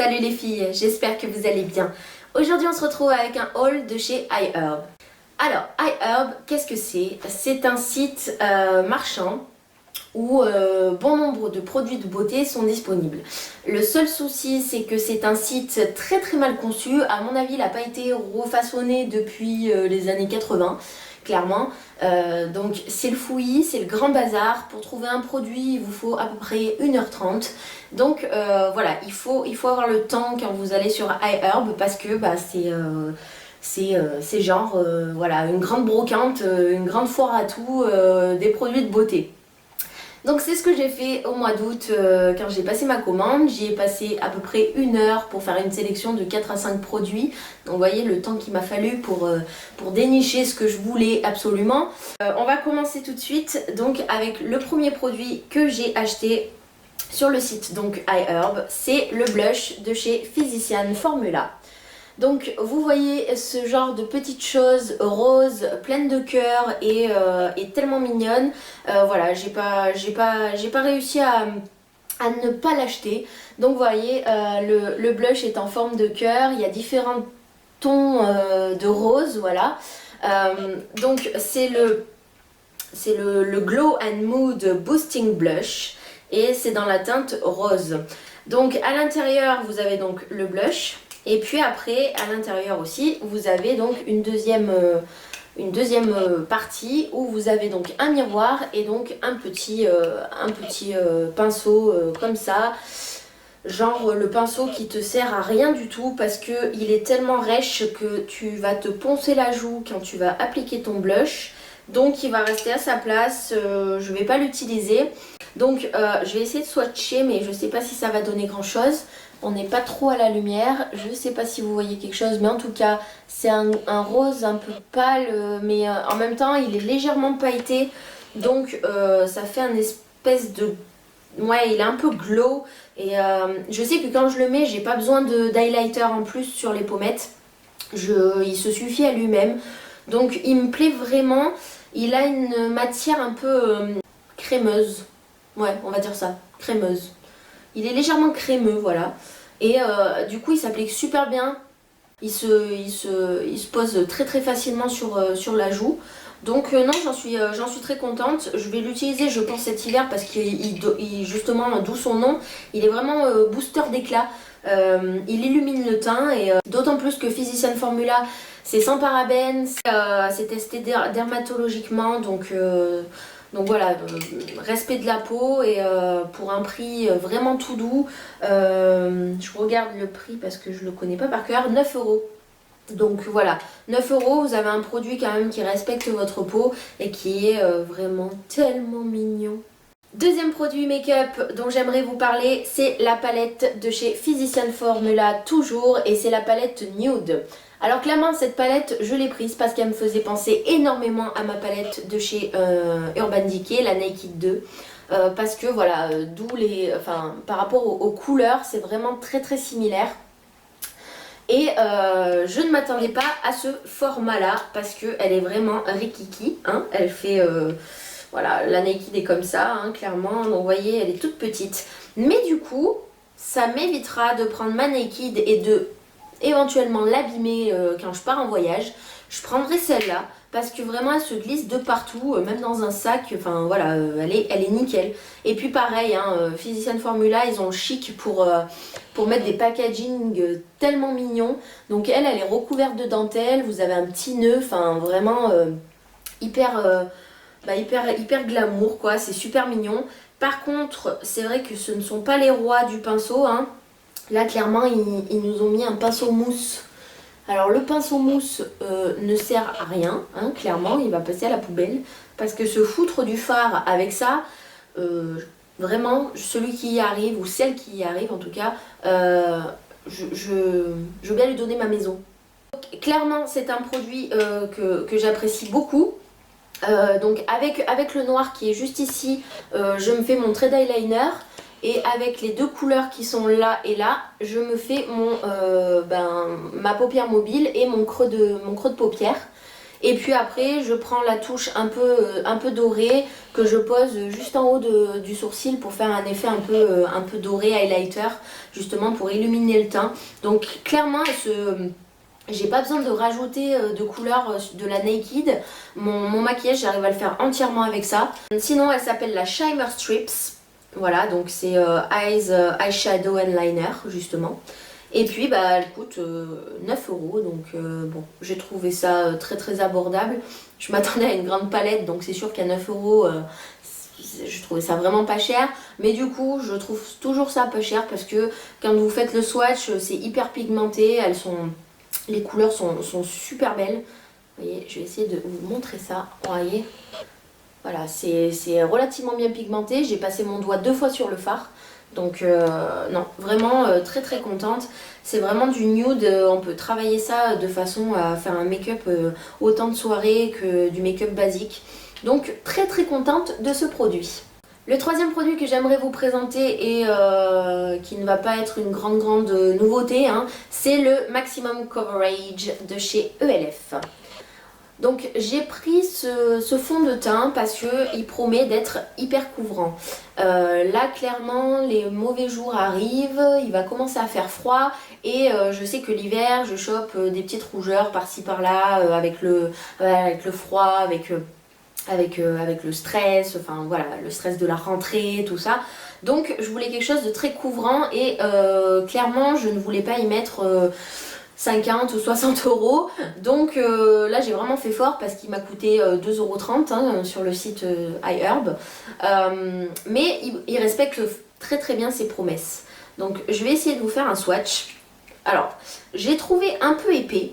Salut les filles, j'espère que vous allez bien. Aujourd'hui on se retrouve avec un haul de chez iHerb. Alors iHerb, qu'est-ce que c'est? C'est un site marchand où bon nombre de produits de beauté sont disponibles. Le seul souci c'est que c'est un site très mal conçu. À mon avis il n'a pas été refaçonné depuis les années 80. Clairement, donc c'est le fouillis, c'est le grand bazar. Pour trouver un produit il vous faut à peu près 1h30. Donc voilà, il faut avoir le temps quand vous allez sur iHerb parce que bah, c'est genre voilà, une grande brocante, une grande foire à tout des produits de beauté. Donc c'est ce que j'ai fait au mois d'août quand j'ai passé ma commande. J'y ai passé à peu près 1 heure pour faire une sélection de 4 à 5 produits. Donc vous voyez le temps qu'il m'a fallu pour dénicher ce que je voulais absolument. On va commencer tout de suite donc avec le premier produit que j'ai acheté sur le site donc iHerb. C'est le blush de chez Physicians Formula. Donc vous voyez ce genre de petites choses roses, pleines de cœur et tellement mignonnes. Voilà, j'ai pas réussi à ne pas l'acheter. Donc vous voyez, le blush est en forme de cœur. Il y a différents tons de rose, voilà. Donc c'est le Glow and Mood Boosting Blush et c'est dans la teinte rose. Donc à l'intérieur vous avez donc le blush. Et puis après, à l'intérieur aussi, vous avez donc une deuxième partie où vous avez donc un miroir et donc un petit pinceau comme ça. Genre le pinceau qui te sert à rien du tout parce que il est tellement rêche que tu vas te poncer la joue quand tu vas appliquer ton blush. Donc il va rester à sa place, je vais pas l'utiliser. Donc je vais essayer de swatcher mais je sais pas si ça va donner grand chose. On n'est pas trop à la lumière, je ne sais pas si vous voyez quelque chose, mais en tout cas c'est un rose un peu pâle, mais en même temps il est légèrement pailleté, donc ça fait un espèce de... Ouais, il est un peu glow, et je sais que quand je le mets, j'ai pas besoin d'highlighter en plus sur les pommettes, il se suffit à lui-même, donc il me plaît vraiment. Il a une matière un peu crémeuse, ouais on va dire ça, crémeuse. Il est légèrement crémeux, voilà. Et du coup, il s'applique super bien. Il se pose très facilement sur la joue. Donc non, j'en suis très contente. Je vais l'utiliser, je pense, cet hiver parce qu'il justement, d'où son nom, il est vraiment booster d'éclat. Il illumine le teint et d'autant plus que Physicians Formula, c'est sans parabènes, c'est testé dermatologiquement, donc voilà, respect de la peau et pour un prix vraiment tout doux. Je regarde le prix parce que je le connais pas par cœur, 9 €. Donc voilà, 9 €, vous avez un produit quand même qui respecte votre peau et qui est vraiment tellement mignon. Deuxième produit make-up dont j'aimerais vous parler, c'est la palette de chez Physicians Formula toujours, et c'est la palette Nude. Alors clairement cette palette je l'ai prise parce qu'elle me faisait penser énormément à ma palette de chez Urban Decay, la Naked 2. Parce que voilà, par rapport aux couleurs c'est vraiment très similaire. Et je ne m'attendais pas à ce format là parce qu'elle est vraiment rikiki, hein. Elle fait... voilà, la Naked est comme ça, hein, clairement. Donc vous voyez, elle est toute petite. Mais du coup, ça m'évitera de prendre ma Naked et de éventuellement l'abîmer quand je pars en voyage. Je prendrai celle-là parce que vraiment elle se glisse de partout, même dans un sac. Enfin voilà, elle est nickel. Et puis pareil, hein, Physicians Formula, ils ont le chic pour mettre des packaging tellement mignons. Donc elle est recouverte de dentelle. Vous avez un petit nœud, enfin vraiment hyper glamour quoi, c'est super mignon. Par contre, c'est vrai que ce ne sont pas les rois du pinceau, hein. Là clairement ils nous ont mis un pinceau mousse. Alors le pinceau mousse ne sert à rien, hein, clairement, il va passer à la poubelle. Parce que se foutre du fard avec ça, vraiment, celui qui y arrive, ou celle qui y arrive en tout cas, je veux bien lui donner ma maison. Donc, clairement c'est un produit que j'apprécie beaucoup. Donc avec le noir qui est juste ici, je me fais mon trait d'eyeliner. Et avec les deux couleurs qui sont là et là, je me fais ma paupière mobile et mon creux de paupière. Et puis après je prends la touche un peu dorée que je pose juste en haut du sourcil pour faire un effet un peu doré highlighter, justement pour illuminer le teint. Donc clairement j'ai pas besoin de rajouter de couleur de la Naked. Mon maquillage, j'arrive à le faire entièrement avec ça. Sinon, elle s'appelle la Shimmer Strips. Voilà, donc c'est Eyeshadow and Liner, justement. Et puis, bah, elle coûte 9 €. Donc, bon, j'ai trouvé ça très abordable. Je m'attendais à une grande palette, donc c'est sûr qu'à 9 €, je trouvais ça vraiment pas cher. Mais du coup, je trouve toujours ça pas cher parce que quand vous faites le swatch, c'est hyper pigmenté. Les couleurs sont super belles. Vous voyez, je vais essayer de vous montrer ça. Vous voyez, voilà, c'est relativement bien pigmenté. J'ai passé mon doigt 2 fois sur le fard. Donc non, vraiment très contente. C'est vraiment du nude. On peut travailler ça de façon à faire un make-up autant de soirée que du make-up basique. Donc très contente de ce produit. Le troisième produit que j'aimerais vous présenter et qui ne va pas être une grande nouveauté, hein, c'est le Maximum Coverage de chez ELF. Donc j'ai pris ce fond de teint parce qu'il promet d'être hyper couvrant. Là clairement les mauvais jours arrivent, il va commencer à faire froid et je sais que l'hiver je chope des petites rougeurs par-ci par-là avec le froid, avec le stress, enfin voilà, le stress de la rentrée, tout ça. Donc je voulais quelque chose de très couvrant et clairement je ne voulais pas y mettre 50 ou 60 €. Donc là j'ai vraiment fait fort parce qu'il m'a coûté 2,30 € hein, sur le site iHerb. Mais il respecte très bien ses promesses. Donc je vais essayer de vous faire un swatch. Alors j'ai trouvé un peu épais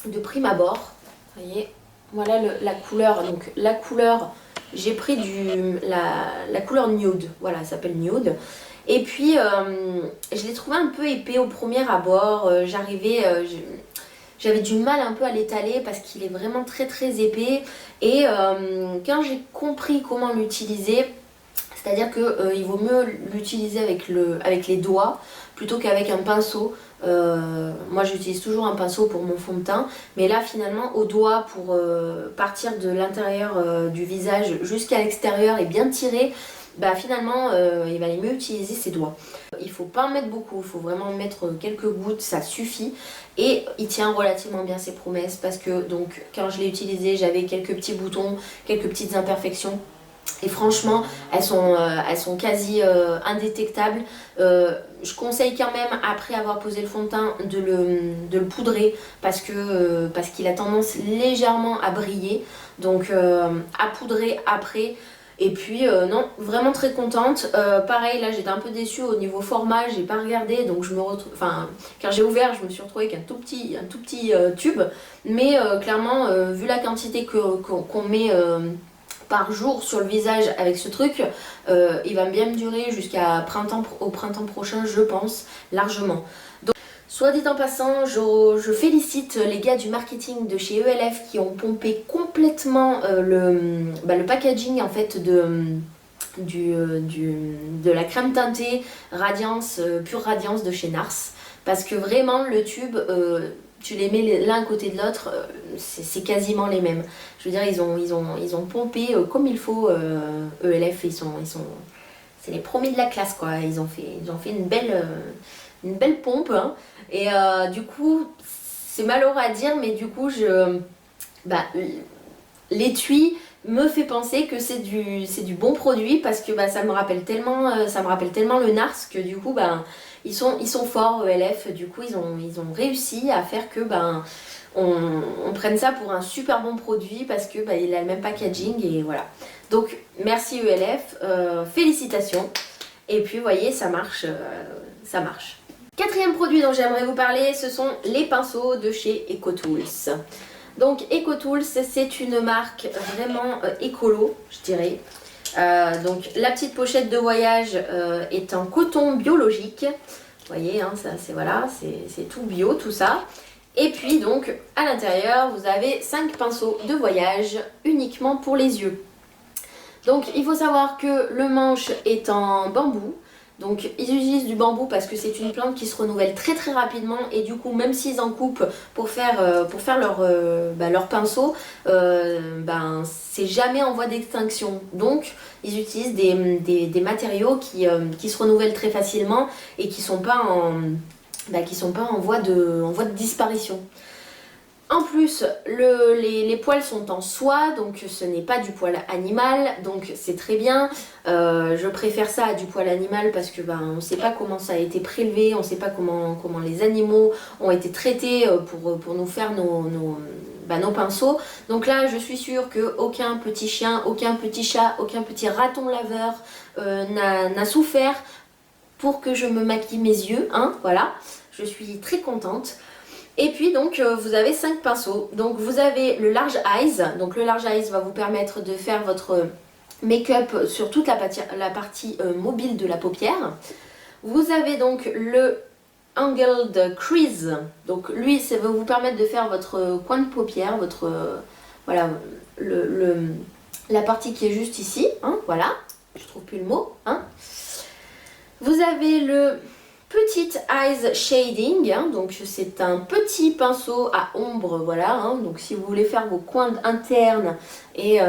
de prime abord. Vous voyez, voilà la couleur. Donc la couleur, j'ai pris la couleur nude. Voilà, elle s'appelle nude. Et puis je l'ai trouvé un peu épais au premier abord. J'avais du mal un peu à l'étaler parce qu'il est vraiment très épais. Et quand j'ai compris comment l'utiliser, c'est-à-dire qu'il vaut mieux l'utiliser avec les doigts plutôt qu'avec un pinceau. Moi j'utilise toujours un pinceau pour mon fond de teint, mais là finalement au doigt pour partir de l'intérieur du visage jusqu'à l'extérieur et bien tirer, bah finalement il valait mieux utiliser ses doigts. Il faut pas en mettre beaucoup, il faut vraiment mettre quelques gouttes, ça suffit. Et il tient relativement bien ses promesses parce que donc quand je l'ai utilisé j'avais quelques petits boutons, quelques petites imperfections. Et franchement, elles sont quasi indétectables. Je conseille quand même, après avoir posé le fond de teint, de le poudrer parce qu'il a tendance légèrement à briller. Donc à poudrer après. Et puis non, vraiment très contente. Pareil, là j'étais un peu déçue au niveau format, j'ai pas regardé, donc quand j'ai ouvert, je me suis retrouvée avec un tout petit tube. Mais clairement, vu la quantité qu'on met par jour sur le visage avec ce truc, il va bien me durer jusqu'à au printemps prochain, je pense, largement. Donc, soit dit en passant, je félicite les gars du marketing de chez ELF qui ont pompé complètement le packaging en fait de la crème teintée Radiance, Pure Radiance de chez NARS. Parce que vraiment le tube, tu les mets l'un à côté de l'autre, c'est quasiment les mêmes. Je veux dire, ils ont pompé comme il faut. ELF, c'est les premiers de la classe quoi. Ils ont fait une belle pompe. Hein. Et du coup, c'est malheureux à dire, mais du coup, l'étui me fait penser que c'est du bon produit parce que ça me rappelle tellement le NARS que du coup ils sont forts ELF. Du coup ils ont réussi à faire que on prenne ça pour un super bon produit parce que il a le même packaging et voilà. Donc merci ELF, félicitations. Et puis vous voyez, ça marche. Quatrième produit dont j'aimerais vous parler, ce sont les pinceaux de chez EcoTools. Donc EcoTools, c'est une marque vraiment écolo, je dirais. Donc la petite pochette de voyage est en coton biologique. Vous voyez, hein, ça c'est tout bio, tout ça. Et puis donc à l'intérieur, vous avez 5 pinceaux de voyage uniquement pour les yeux. Donc il faut savoir que le manche est en bambou. Donc ils utilisent du bambou parce que c'est une plante qui se renouvelle très très rapidement et du coup même s'ils en coupent pour faire leur pinceau, c'est jamais en voie d'extinction. Donc ils utilisent des matériaux qui se renouvellent très facilement et qui sont pas en voie de disparition. En plus, les poils sont en soie, donc ce n'est pas du poil animal, donc c'est très bien. Je préfère ça à du poil animal parce que on ne sait pas comment ça a été prélevé, on ne sait pas comment les animaux ont été traités pour nous faire nos pinceaux. Donc là, je suis sûre qu'aucun petit chien, aucun petit chat, aucun petit raton laveur n'a souffert pour que je me maquille mes yeux, hein, voilà. Je suis très contente. Et puis donc vous avez 5 pinceaux. Donc vous avez le Large Eyes. Donc le Large Eyes va vous permettre de faire votre make-up sur toute la partie mobile de la paupière. Vous avez donc le Angled Crease. Donc lui, ça va vous permettre de faire votre coin de paupière, votre voilà la partie qui est juste ici, hein, voilà. Je trouve plus le mot, hein. Vous avez le Petite Eyes Shading, hein, donc c'est un petit pinceau à ombre, voilà, hein, donc si vous voulez faire vos coins internes et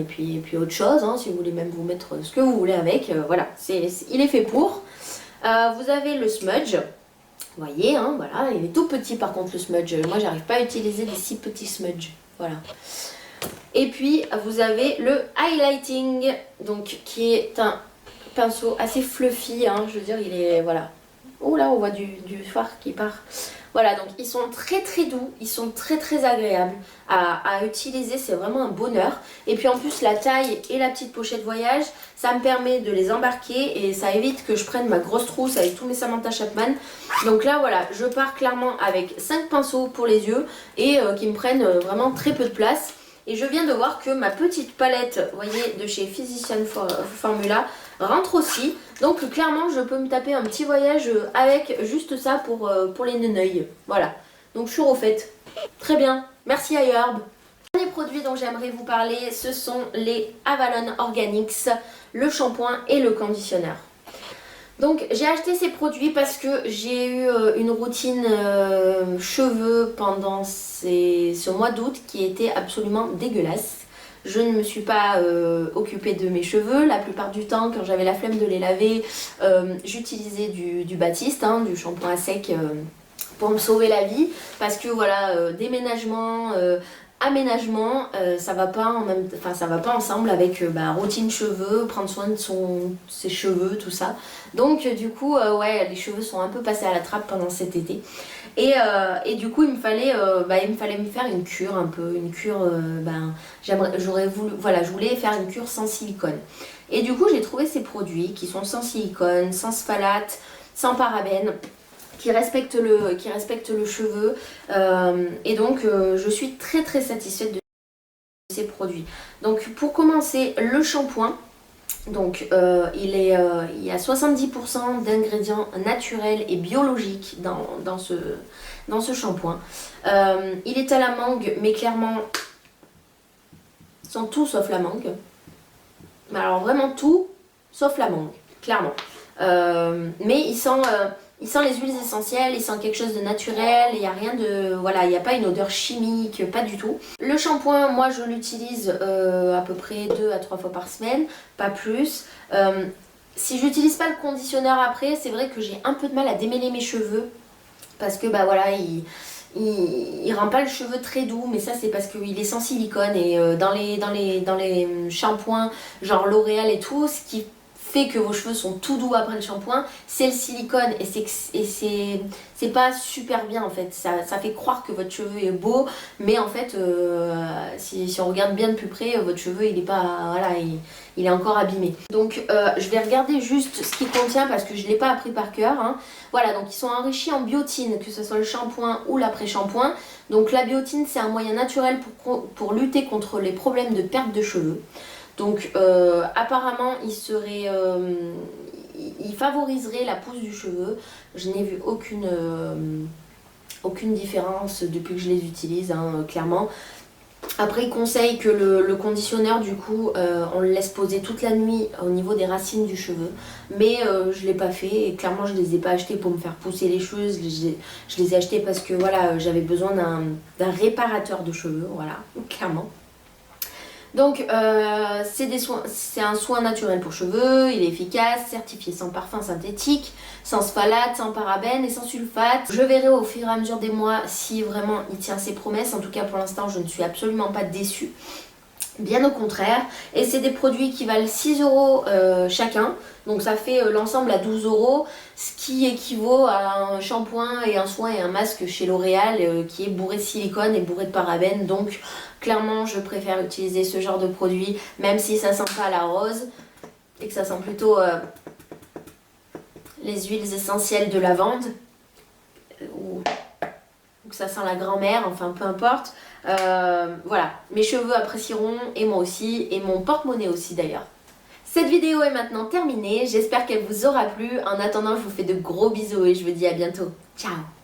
puis autre chose, hein, si vous voulez même vous mettre ce que vous voulez avec, voilà, il est fait pour. Vous avez le smudge, vous voyez, hein, voilà, il est tout petit par contre le smudge, moi j'arrive pas à utiliser des si petits smudge, voilà. Et puis vous avez le highlighting, donc qui est un pinceau assez fluffy, hein, je veux dire, il est, voilà. Oh là, on voit du fard qui part. Voilà, donc ils sont très très doux, ils sont très très agréables à utiliser, c'est vraiment un bonheur. Et puis en plus, la taille et la petite pochette voyage, ça me permet de les embarquer et ça évite que je prenne ma grosse trousse avec tous mes Samantha Chapman. Donc là, voilà, je pars clairement avec 5 pinceaux pour les yeux et qui me prennent vraiment très peu de place. Et je viens de voir que ma petite palette, vous voyez, de chez Physician Formula rentre aussi. Donc clairement, je peux me taper un petit voyage avec juste ça pour les neneuils. Voilà. Donc je suis refaite. Très bien. Merci à Herb. Les derniers produits dont j'aimerais vous parler, ce sont les Avalon Organics, le shampoing et le conditionneur. Donc j'ai acheté ces produits parce que j'ai eu une routine cheveux pendant ce mois d'août qui était absolument dégueulasse. Je ne me suis pas occupée de mes cheveux. La plupart du temps, quand j'avais la flemme de les laver, j'utilisais du Baptiste, hein, du shampoing à sec pour me sauver la vie. Parce que voilà, déménagement, aménagement, ça va pas ensemble avec routine cheveux, prendre soin de ses cheveux, tout ça. Donc du coup, ouais, les cheveux sont un peu passés à la trappe pendant cet été. Et du coup, il me fallait me faire une cure un peu, une cure, je voulais faire une cure sans silicone. Et du coup, j'ai trouvé ces produits qui sont sans silicone, sans sphalate, sans parabènes, qui respectent le cheveu. Et donc, je suis très très satisfaite de ces produits. Donc, pour commencer, le shampoing. Donc il y a 70% d'ingrédients naturels et biologiques dans ce shampoing. Il est à la mangue, mais clairement, ils sont tout sauf la mangue. Mais alors vraiment tout sauf la mangue, clairement. Mais il sent les huiles essentielles, il sent quelque chose de naturel, il n'y a rien de... Voilà, il n'y a pas une odeur chimique, pas du tout. Le shampoing, moi je l'utilise à peu près 2 à 3 fois par semaine, pas plus. Si j'utilise pas le conditionneur après, c'est vrai que j'ai un peu de mal à démêler mes cheveux. Parce que il rend pas le cheveu très doux, mais ça c'est parce qu'il est sans silicone. Et dans les shampoings, genre L'Oréal et tout, ce qui fait que vos cheveux sont tout doux après le shampoing, c'est le silicone et c'est pas super bien en fait. Ça fait croire que votre cheveu est beau, mais en fait si on regarde bien de plus près, votre cheveu il est pas, voilà, il est encore abîmé. Donc je vais regarder juste ce qu'il contient parce que je l'ai pas appris par cœur, hein. Voilà, donc ils sont enrichis en biotine, que ce soit le shampoing ou l'après-shampoing. Donc la biotine c'est un moyen naturel pour lutter contre les problèmes de perte de cheveux. Donc apparemment il favoriserait la pousse du cheveu. Je n'ai vu aucune différence depuis que je les utilise, hein, clairement. Après il conseille que le conditionneur du coup on le laisse poser toute la nuit au niveau des racines du cheveu. Mais je l'ai pas fait et clairement je les ai pas achetés pour me faire pousser les cheveux. Je les ai achetés parce que voilà j'avais besoin d'un réparateur de cheveux, voilà, clairement. Donc c'est un soin naturel pour cheveux, il est efficace, certifié sans parfum synthétique, sans phthalate, sans parabènes et sans sulfate. Je verrai au fur et à mesure des mois si vraiment il tient ses promesses. En tout cas pour l'instant je ne suis absolument pas déçue. Bien au contraire, et c'est des produits qui valent 6 euros chacun, donc ça fait l'ensemble à 12 euros, ce qui équivaut à un shampoing et un soin et un masque chez L'Oréal qui est bourré de silicone et bourré de parabènes. Donc clairement je préfère utiliser ce genre de produit, même si ça sent pas la rose et que ça sent plutôt les huiles essentielles de lavande ou que ça sent la grand-mère, enfin peu importe. Voilà, mes cheveux apprécieront et moi aussi, et mon porte-monnaie aussi d'ailleurs. Cette vidéo est maintenant terminée, j'espère qu'elle vous aura plu. En attendant, je vous fais de gros bisous et je vous dis à bientôt. Ciao!